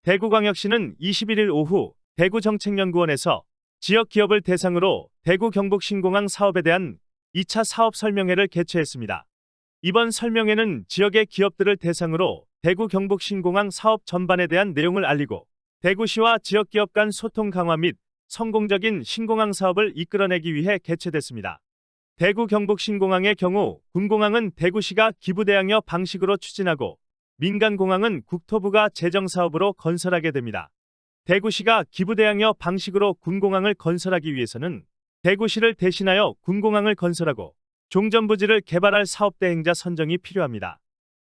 대구광역시는 21일 오후 대구정책연구원에서 지역 기업을 대상으로 대구 경북 신공항 사업에 대한 2차 사업 설명회를 개최했습니다. 이번 설명회는 지역의 기업들을 대상으로 대구 경북 신공항 사업 전반에 대한 내용을 알리고 대구시와 지역 기업 간 소통 강화 및 성공적인 신공항 사업을 이끌어내기 위해 개최됐습니다. 대구 경북 신공항의 경우 군공항은 대구시가 기부대항여 방식으로 추진하고 민간공항은 국토부가 재정사업으로 건설하게 됩니다. 대구시가 기부대항여 방식으로 군공항을 건설하기 위해서는 대구시를 대신하여 군공항을 건설하고 종전부지를 개발할 사업대행자 선정이 필요합니다.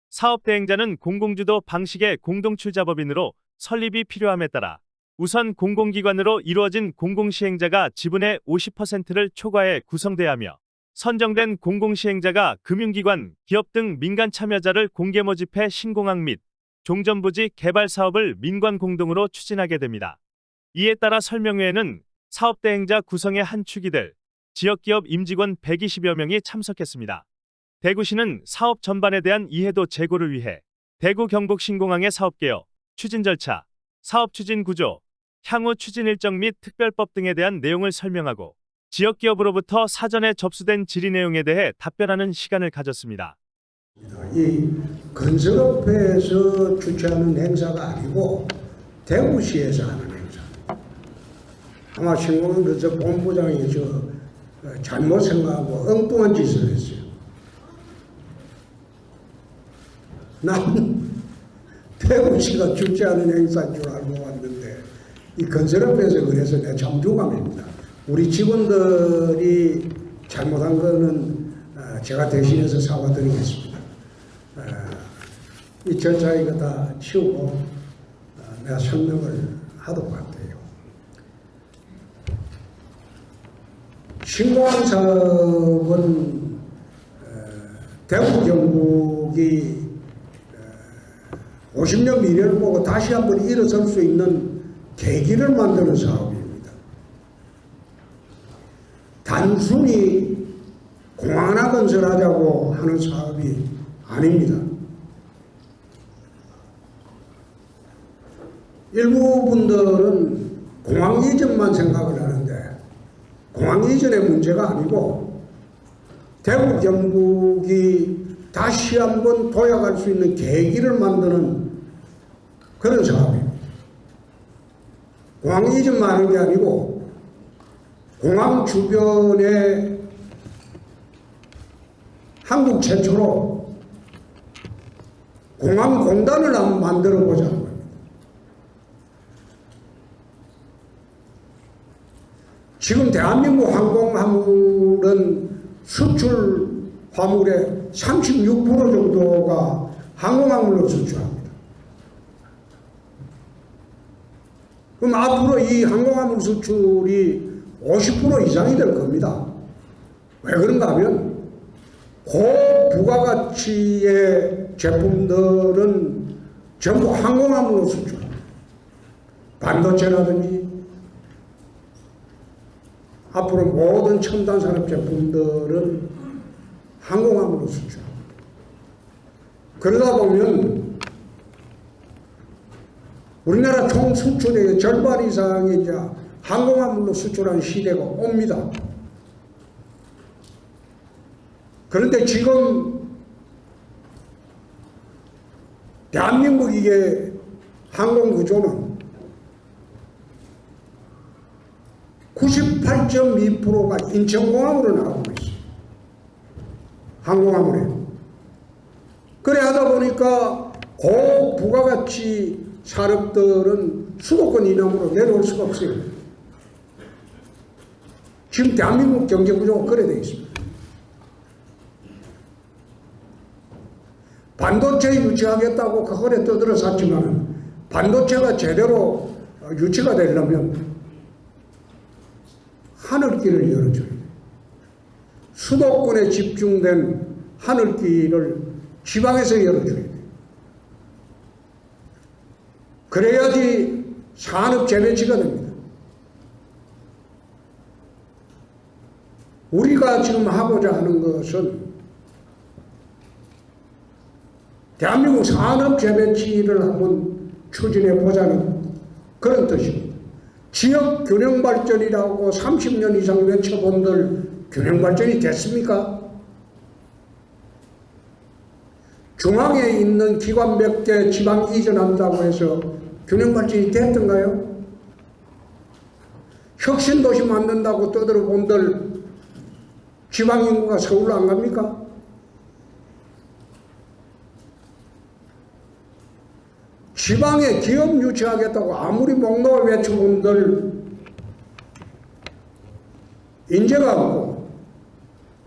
사업대행자는 공공주도 방식의 공동출자법인으로 설립이 필요함에 따라 우선 공공기관으로 이루어진 공공시행자가 지분의 50%를 초과해 구성돼야 하며 선정된 공공시행자가 금융기관, 기업 등 민간 참여자를 공개 모집해 신공항 및 종전부지 개발 사업을 민관 공동으로 추진하게 됩니다. 이에 따라 설명회에는 사업대행자 구성의 한 축이 될 지역기업 임직원 120여 명이 참석했습니다. 대구시는 사업 전반에 대한 이해도 제고를 위해 대구 경북 신공항의 사업개요, 추진 절차, 사업 추진 구조, 향후 추진 일정 및 특별법 등에 대한 내용을 설명하고 지역기업으로부터 사전에 접수된 질의 내용에 대해 답변하는 시간을 가졌습니다. 이 건설업회에서 주최하는 행사가 아니고 대구시에서 하는 행사. 아마 신공항 본부장이 잘못 생각하고 엉뚱한 짓을 했어요. 난 대구시가 주최하는 행사인 줄 알고 왔는데 이 건설업회에서 그래서 내 참 유감입니다. 우리 직원들이 잘못한 거는 제가 대신해서 사과드리겠습니다. 이 절차 이거 다 치우고 내가 설명을 하도록 할게요. 신공항 사업은 대구 경북이 50년 미래를 보고 다시 한번 일어설 수 있는 계기를 만드는 사업입니다. 단순히 공항 하나 건설하자고 하는 사업이 아닙니다. 일부 분들은 공항 이전만 생각을 하는데 공항 이전의 문제가 아니고 대구 경북이 다시 한번 도약할 수 있는 계기를 만드는 그런 사업입니다. 공항 이전만 하는 게 아니고 공항 주변에 한국 최초로 공항공단을 한번 만들어 보자는 겁니다. 지금 대한민국 항공화물은 수출 화물의 36% 정도가 항공화물로 수출합니다. 그럼 앞으로 이 항공화물 수출이 50% 이상이 될 겁니다. 왜 그런가 하면 고부가가치의 제품들은 전부 항공화물로 수출합니다. 반도체라든지 앞으로 모든 첨단 산업 제품들은 항공화물로 수출합니다. 그러다 보면 우리나라 총 수출의 절반 이상이 이제 항공화물로 수출하는 시대가 옵니다. 그런데 지금 대한민국 이게 항공구조는 98.2%가 인천공항으로 나가고 있어요. 항공화물에. 그래 하다 보니까 고부가가치 산업들은 수도권 이남으로 내려올 수가 없어요. 지금 대한민국 경제구조가 그래 되어 있습니다. 반도체 유치하겠다고 그거에 떠들어섰지만 반도체가 제대로 유치가 되려면 하늘길을 열어줘야 돼요. 수도권에 집중된 하늘길을 지방에서 열어줘야 돼요. 그래야지 산업 재배치가 됩니다. 우리가 지금 하고자 하는 것은 대한민국 산업 재배치를 한번 추진해 보자는 그런 뜻입니다. 지역 균형 발전이라고 30년 이상 외쳐본들 균형 발전이 됐습니까? 중앙에 있는 기관 몇 개 지방 이전한다고 해서 균형 발전이 됐던가요? 혁신도시 만든다고 떠들어 본들 지방 인구가 서울로 안 갑니까? 지방에 기업 유치하겠다고 아무리 목록을 외쳐본들 인재가 없고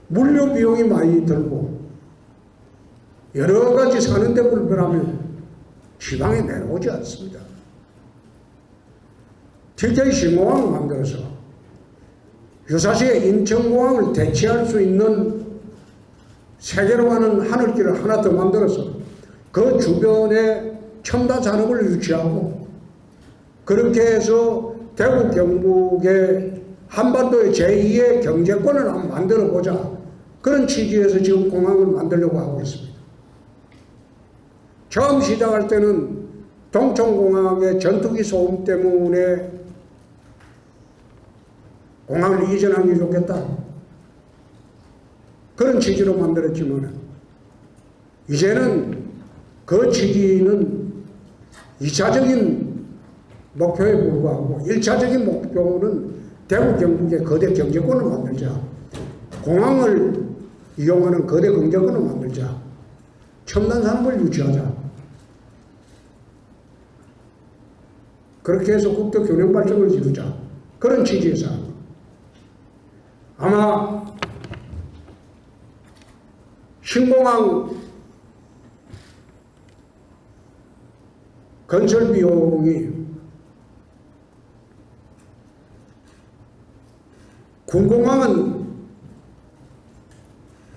물류 비용이 많이 들고 여러 가지 사는데 불편하면 지방에 내려오지 않습니다. TK 신공항을 만들어서 유사시에 인천공항을 대체할 수 있는 세계로 가는 하늘길을 하나 더 만들어서 그 주변에 첨단 산업을 유치하고 그렇게 해서 대구 경북의 한반도의 제2의 경제권을 한번 만들어 보자. 그런 취지에서 지금 공항을 만들려고 하고 있습니다. 처음 시작할 때는 동천공항의 전투기 소음 때문에 공항을 이전하는 게 좋겠다. 그런 취지로 만들었지만 이제는 그 취지는 2차적인 목표에 불과하고 1차적인 목표는 대구 경북의 거대 경제권을 만들자. 공항을 이용하는 거대 경제권을 만들자. 첨단 산업을 유치하자. 그렇게 해서 국토 균형 발전을 이루자. 그런 취지에서 아마 신공항 건설 비용이 군공항은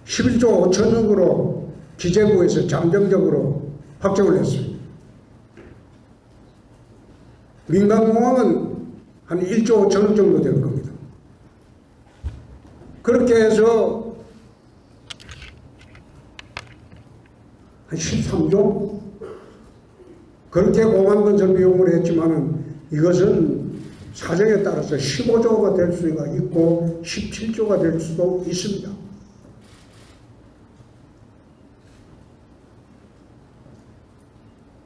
11조 5천억으로 기재부에서 잠정적으로 확정을 했습니다. 민간공항은 한 1조 5천억 정도 될 겁니다. 그렇게 해서 한 13조? 그렇게 공항 건설 비용을 했지만은 이것은 사정에 따라서 15조가 될 수가 있고 17조가 될 수도 있습니다.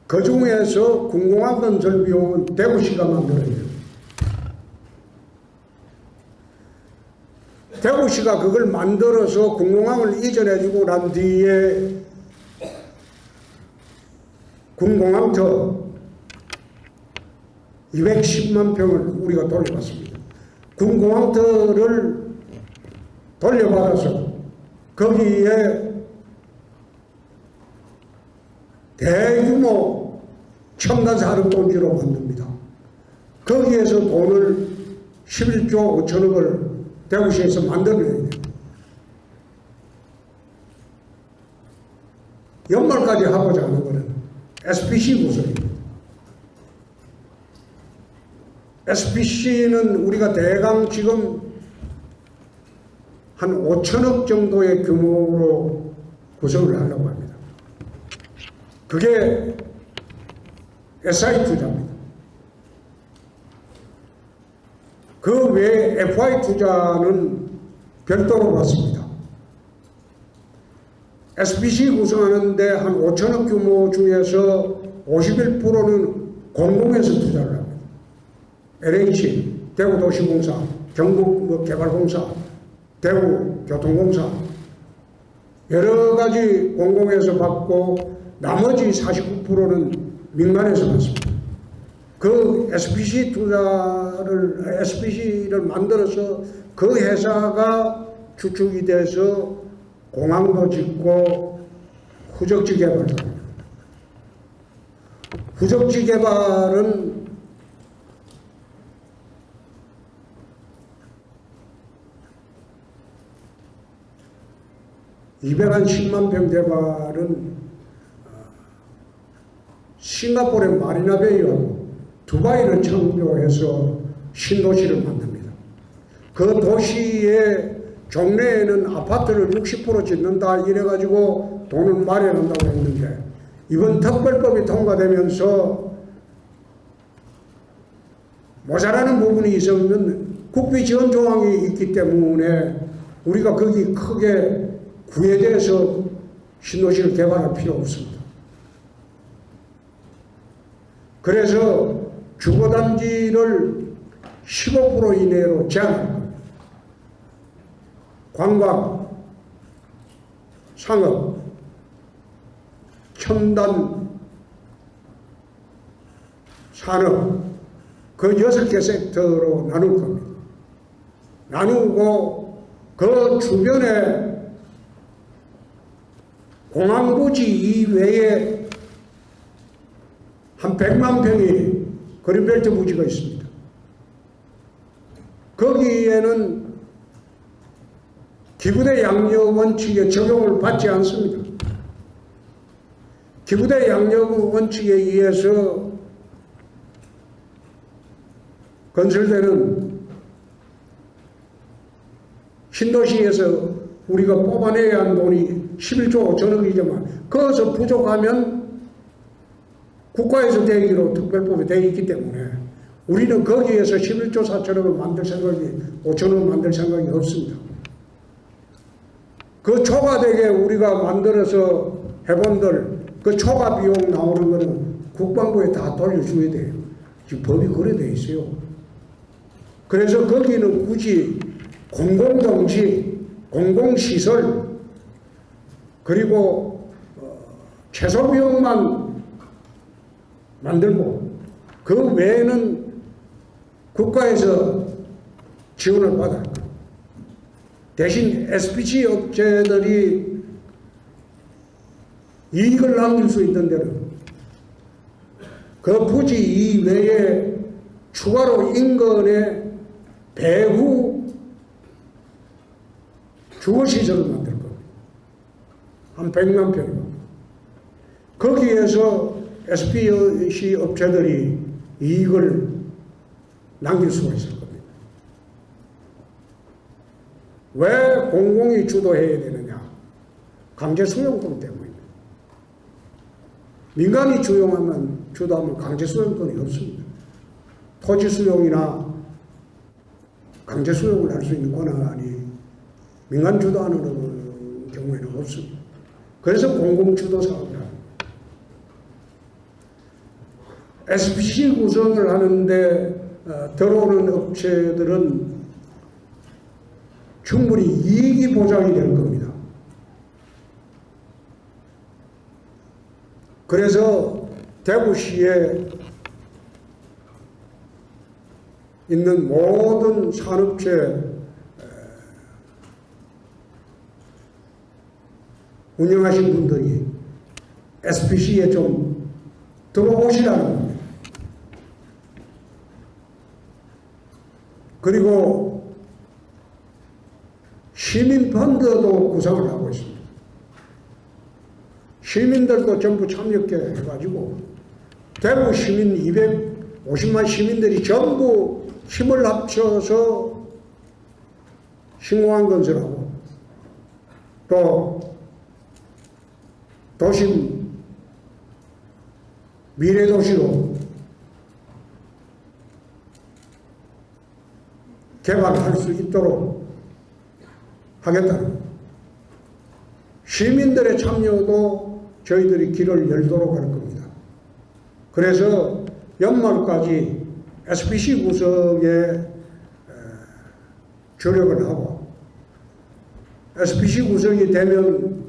그 중에서 군공항 건설 비용은 대구시가 만들어요. 대구시가 그걸 만들어서 군공항을 이전해주고 난 뒤에 군공항터 210만 평을 우리가 돌려받습니다. 군공항터를 돌려받아서 거기에 대규모 첨단 산업 돈지로 만듭니다. 거기에서 돈을 11조 5천억을 대구시에서 만들어내야 돼요. 연말까지 하고자 하는 것은 SPC 구성입니다. SPC는 우리가 대강 지금 한 5천억 정도의 규모로 구성을 하려고 합니다. 그게 SI 투자입니다. 그 외에 FI 투자는 별도로 받습니다. SPC 구성하는데 한 5천억 규모 중에서 51%는 공공에서 투자를 합니다. LH, 대구도시공사, 경북개발공사, 대구교통공사 여러 가지 공공에서 받고 나머지 49%는 민간에서 받습니다. 그 SPC를 만들어서 그 회사가 주축이 돼서 공항도 짓고 후적지 개발도 합니다. 후적지 개발은 한 10만 평 개발은 싱가포르의 마리나베이하고 두바이를 창조해서 신도시를 만듭니다. 그 도시의 종래에는 아파트를 60% 짓는다 이래가지고 돈을 마련한다고 했는데 이번 특별법이 통과되면서 모자라는 부분이 있으면 국비 지원 조항이 있기 때문에 우리가 거기 크게 구애돼서 신도시를 개발할 필요 없습니다. 그래서 주거단지를 15% 이내로 제한할 겁니다. 관광, 상업, 첨단 산업 그 6개 섹터로 나눌 겁니다. 나누고 그 주변에 공항부지 이외에 한 100만 평의 그린벨트 부지가 있습니다. 거기에는 기부대 양력 원칙에 적용을 받지 않습니다. 기부대 양력 원칙에 의해서 건설되는 신도시에서 우리가 뽑아내야 하는 돈이 11조 5천억이지만 거기서 부족하면 국가에서 대기로 특별법에 되어 있기 때문에 우리는 거기에서 11조 4천억을 만들 생각이 5천억을 만들 생각이 없습니다. 그 초과되게 우리가 만들어서 해본들 그 초과 비용 나오는 거는 국방부에 다 돌려줘야 돼요. 지금 법이 그래 돼 있어요. 그래서 거기는 굳이 공공정지, 공공시설 그리고 최소 비용만 만들고 그 외에는 국가에서 지원을 받아요. 대신 SPC 업체들이 이익을 남길 수 있는 데는 그 부지 이외에 추가로 인근에 배후 주거시설을 만들 겁니다. 한 100만 평. 거기에서 SPC 업체들이 이익을 남길 수가 있을 겁니다. 왜 공공이 주도해야 되느냐? 강제 수용권 때문입니다. 민간이 주도하면 강제 수용권이 없습니다. 토지 수용이나 강제 수용을 할 수 있는 권한이 민간 주도하는 경우에는 없습니다. 그래서 공공주도 사업이라. SPC 구성을 하는데 들어오는 업체들은 충분히 이익이 보장이 될 겁니다. 그래서 대구시에 있는 모든 산업체 운영하신 분들이 SPC에 좀 들어오시라는 겁니다. 그리고 시민펀드도 구성을 하고 있습니다. 시민들도 전부 참여케 해가지고 대구 시민 250만 시민들이 전부 힘을 합쳐서 신공항 건설하고 또 도심 미래도시로 개발할 수 있도록 하겠다는 시민들의 참여도 저희들이 길을 열도록 할 겁니다. 그래서 연말까지 SPC 구성에 조력을 하고 SPC 구성이 되면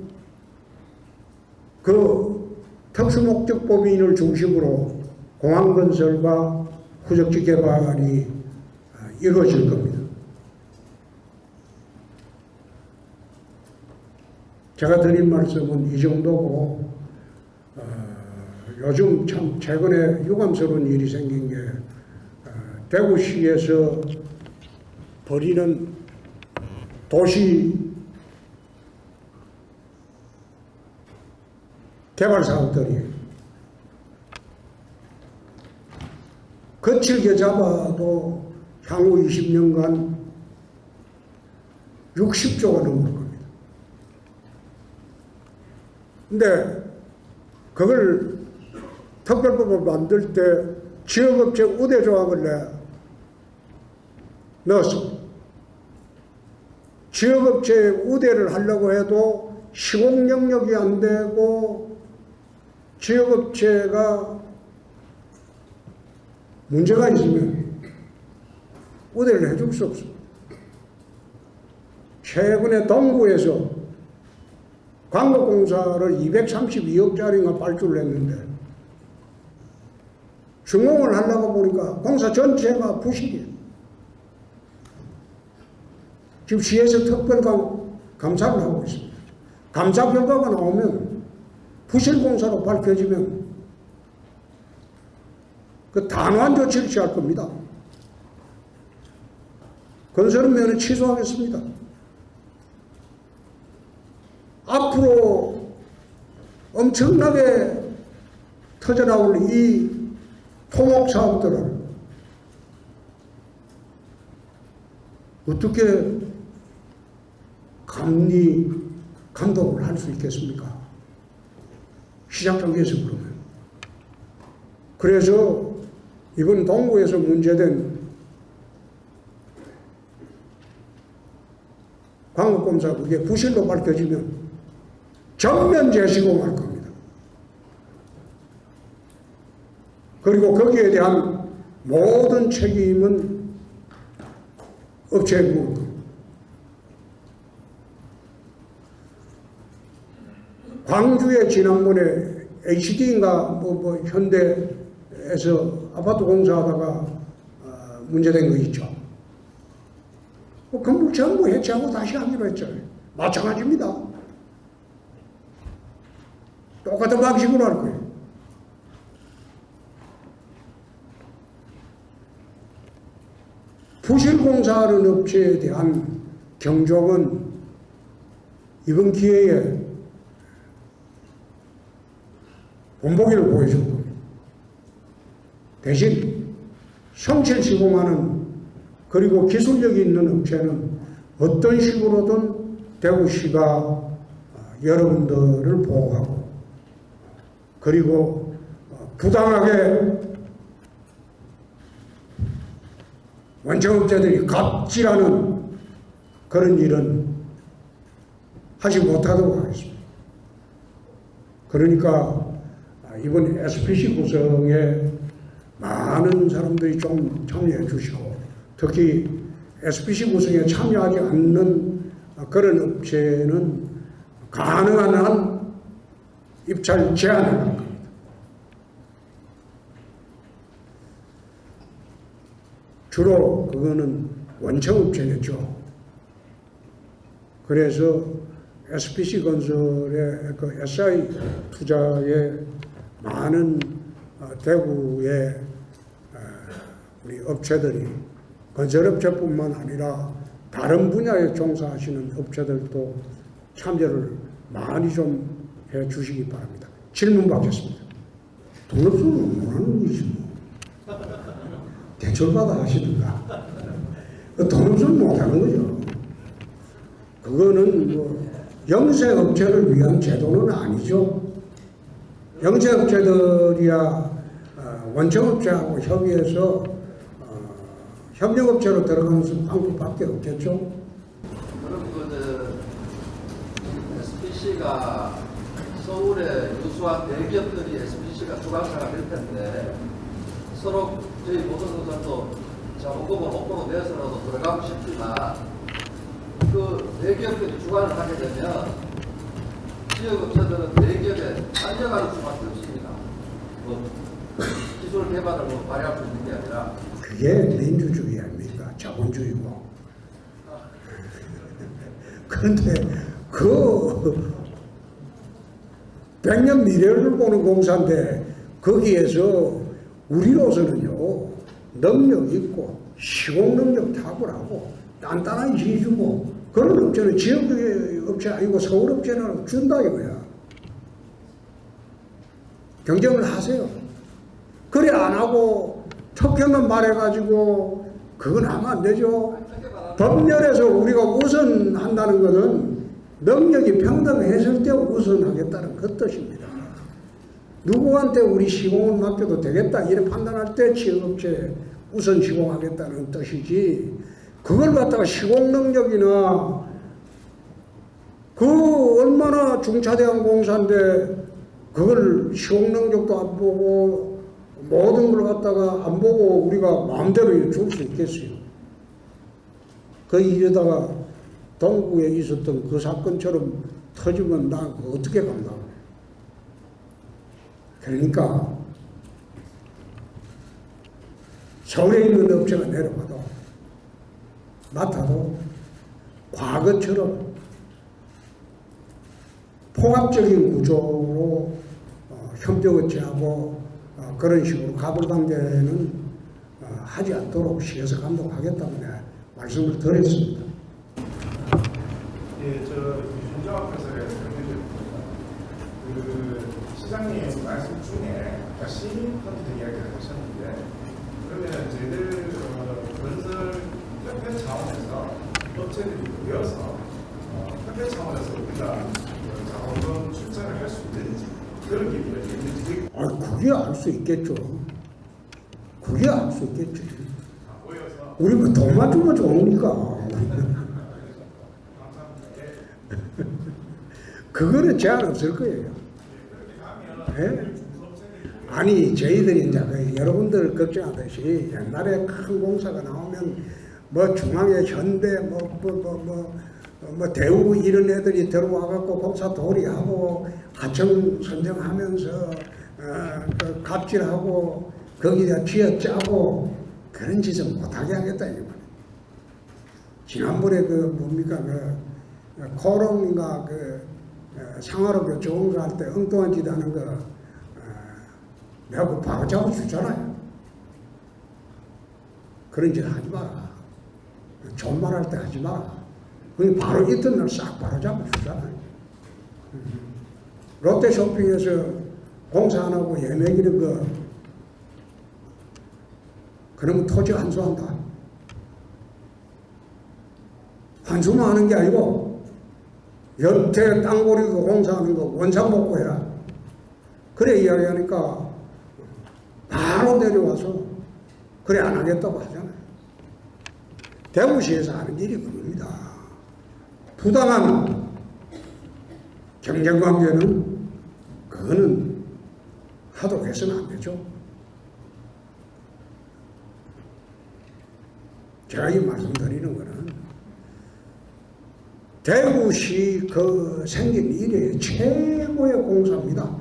그 특수목적법인을 중심으로 공항건설과 후적지 개발이 이루어질 겁니다. 제가 드린 말씀은 이 정도고 요즘 참 최근에 유감스러운 일이 생긴 게 대구시에서 벌이는 도시 개발 사업들이 거칠게 잡아도 향후 20년간 60조가 넘을 겁니다. 근데 그걸 특별법을 만들 때 지역업체 우대조합을 넣었습니다. 지역업체에 우대를 하려고 해도 시공 영역이 안 되고 지역업체가 문제가 있으면 우대를 해줄 수 없습니다. 최근에 동구에서 광역공사를 232억짜리가 발주를 했는데 준공을 하려고 보니까 공사 전체가 부실이에요. 지금 시에서 특별 감사를 하고 있습니다. 감사 결과가 나오면 부실 공사로 밝혀지면 그 단호한 조치를 취할 겁니다. 건설업면은 취소하겠습니다. 앞으로 엄청나게 터져나올 이 토목 사업들을 어떻게 감독을 할 수 있겠습니까? 시작 단계에서 그러면. 그래서 이번 동구에서 문제된 광역공사 그게 부실로 밝혀지면 전면 재시공할 겁니다. 그리고 거기에 대한 모든 책임은 업체에 묻을 겁니다. 광주에 지난번에 HD인가 현대에서 아파트 공사하다가 문제된 거 있죠. 건물 전부 해체하고 다시 하기로 했잖아요. 마찬가지입니다. 똑같은 방식으로 할 거예요. 부실공사하는 업체에 대한 경종은 이번 기회에 본보기를 보여줄 겁니다. 대신 성실 시공하는 그리고 기술력이 있는 업체는 어떤 식으로든 대구시가 여러분들을 보호하고 그리고 부당하게 원청업체들이 갑질하는 그런 일은 하지 못하도록 하겠습니다. 그러니까 이번 SPC 구성에 많은 사람들이 좀 참여해 주시고 특히 SPC 구성에 참여하지 않는 그런 업체는 가능한 한 입찰 제한을 할 겁니다. 주로 그거는 원청업체겠죠. 그래서 SPC 건설의 그 SI 투자에 많은 대구의 우리 업체들이 건설업체뿐만 아니라 다른 분야에 종사하시는 업체들도 참여를 많이 좀 해 주시기 바랍니다. 질문 받겠습니다. 돈 없으면 뭐 하는 거지 뭐. 대출받아 하시든가. 돈 없으면 못 하는 거죠. 그거는 뭐 영세업체를 위한 제도는 아니죠. 영세업체들이야 원청업체하고 협의해서 협력업체로 들어가는 방법밖에 없겠죠. 그럼 SPC가 서울의 유수한 대기업들이 SPC가 주관사가 될 텐데 서로 저희 모든 것들도 자본금을 홍보로 내서라도 들어가고 싶지만 그 대기업들이 주관을 하게 되면 지역업체들은 대기업에 딸려가는 수밖에 없습니다. 뭐 기술 개발을 뭐 발휘할 수 있는 게 아니라 그게 민주주의 아닙니까? 자본주의고. 그런데 그 100년 미래를 보는 공사인데 거기에서 우리로서는요 능력 있고 시공 능력 탁월하고 단단하게 지어주고 그런 업체는 지역의 업체 아니고 서울 업체는 준다 이거야. 경쟁을 하세요. 그래 안 하고 특혜만 말해가지고 그건 하면 안 되죠. 법률에서 우리가 우선한다는 것은 능력이 평등했을 때 우선하겠다는 그 뜻입니다. 누구한테 우리 시공을 맡겨도 되겠다 이렇게 판단할 때 지역업체 우선 시공하겠다는 뜻이지 그걸 갖다가 시공 능력이나 그 얼마나 중차대한 공사인데 그걸 시공 능력도 안 보고 모든 걸 갖다가 안 보고 우리가 마음대로 줄 수 있겠어요. 그 이러다가 동구에 있었던 그 사건처럼 터지면 나 그거 어떻게 감당해? 그러니까 서울에 있는 업체가 내려가도 맡아도 과거처럼 포괄적인 구조로 협력업체하고 그런 식으로 가불관계는 하지 않도록 시에서 감독하겠다고 내가 말씀을 드렸습니다. 예, 저 윤정학 회사에 그 시장님 말씀 중에 아까 시민펀드 이야기를 하셨는데 그러면 저희들 건설 협회 차원에서 업체들이 모여서 협회 차원에서 우리가 자본금 출자를 할 수 있는지 그런 게 있는지 그게 알 수 있겠죠. 그게 알 수 있겠지. 모여서 우리 뭐 돈만 주면 좋으니까. 그거는 제한 없을 거예요. 예? 아니 저희들이 이제 여러분들 걱정하듯이 옛날에 큰 공사가 나오면 뭐 중앙에 현대 뭐 대우 이런 애들이 들어와갖고 공사 도리하고 하청 선정하면서 그 갑질하고 거기다 쥐어짜고 그런 짓은 못하게 하겠다 이 말이에요. 지난번에 그 뭡니까 그 코롱인가 그 생활하고 좋은 거 할 때 엉뚱한 짓 하는 거 내가 그 바로 잡아주잖아요. 그런 짓 하지 마라. 좋은 말 할 때 하지 마라. 그게 바로 이튿날 싹 바로 잡아주잖아요. 롯데쇼핑에서 공사 안 하고 예매기는 거 그러면 토지 환수한다. 환수만 하는 게 아니고 여태 땅고리 공사하는 거 원상 복구해라. 그래 이야기하니까 바로 내려와서 그래 안 하겠다고 하잖아요. 대구시에서 하는 일이 그겁니다. 부당한 경쟁관계는 그거는 하도록 해서는 안 되죠. 제가 이 말씀드리는 거는 대구시 그 생긴 이래 최고의 공사입니다.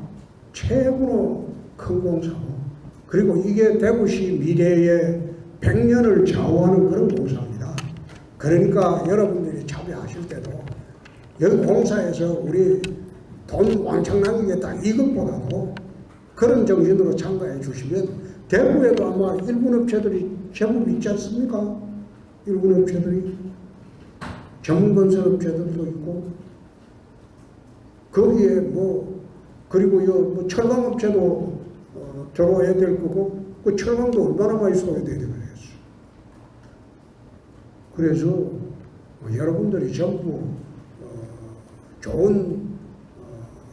최고로 큰 공사고 그리고 이게 대구시 미래의 100년을 좌우하는 그런 공사입니다. 그러니까 여러분들이 참여하실 때도 여기 공사에서 우리 돈 왕창 나누겠다 이것보다도 그런 정신으로 참가해 주시면 대구에도 아마 일군 업체들이 제법 있지 않습니까? 일군 업체들이 전문 건설 업체들도 있고 거기에 뭐 그리고 뭐 철강 업체도 들어와야 될 거고 그 철강도 얼마나 많이 소요돼야 되겠어. 그래서 여러분들이 전부 좋은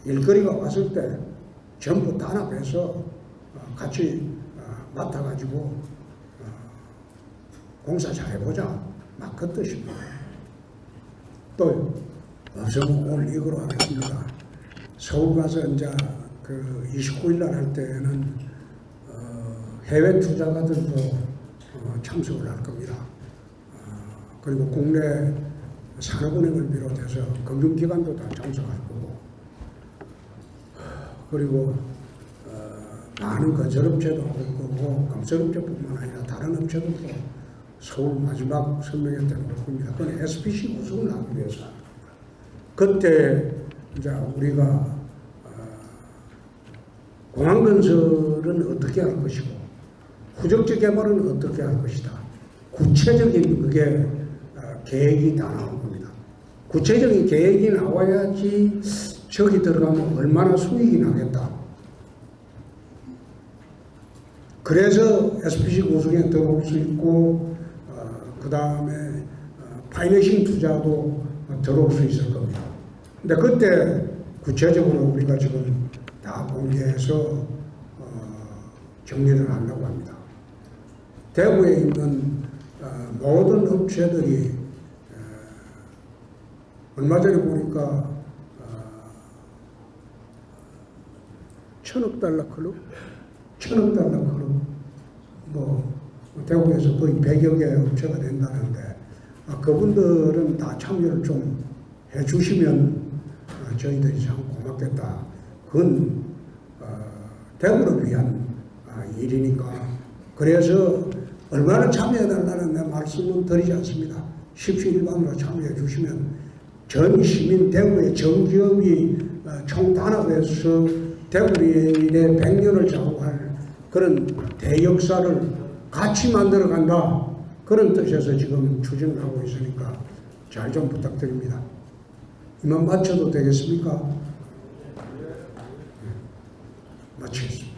일거리가 왔을 때 전부 단합해서 같이 맡아가지고 공사 잘해보자 막 그 뜻입니다. 또 없으면 오늘 이거로 하겠습니다. 서울 가서 이제 그 29일 날 할 때는 해외 투자가들도 참석을 할 겁니다. 그리고 국내 산업은행을 비롯해서 금융기관도 다 참석할 거고 그리고 많은 건설업체도 올 거고 건설업체뿐만 아니라 다른 업체들도 서울 마지막 설명회 때는 올 겁니다. 그건 SPC 우승을 하기 위해서 그때 이제 우리가 공항건설은 어떻게 할 것이고 후적지 개발은 어떻게 할 것이다. 구체적인 그게 계획이 다 나올 겁니다. 구체적인 계획이 나와야지 저기 들어가면 얼마나 수익이 나겠다. 그래서 SPC 구성에 들어올 수 있고 그 다음에 파이낸싱 투자도 들어올 수 있을 겁니다. 근데 그때 구체적으로 우리가 지금 다 공개해서 정리를 하려고 합니다. 대구에 있는 모든 업체들이 얼마 전에 보니까 1,000억 달러 클럽? 1,000억 달러 클럽. 뭐 대구에서 거의 100여 개 업체가 된다는데 그분들은 다 참여를 좀 해주시면 저희들이 참 고맙겠다. 그건 대구를 위한 일이니까. 그래서 얼마나 참여해달라는 내 말씀은 드리지 않습니다. 십시일반으로 참여해 주시면 전 시민 대구의 정기업이 총단합해서 대구인의 100년을 좌우할 그런 대역사를 같이 만들어 간다. 그런 뜻에서 지금 추진을 하고 있으니까 잘 좀 부탁드립니다. 이만 마쳐도 되겠습니까? 마치겠습니다.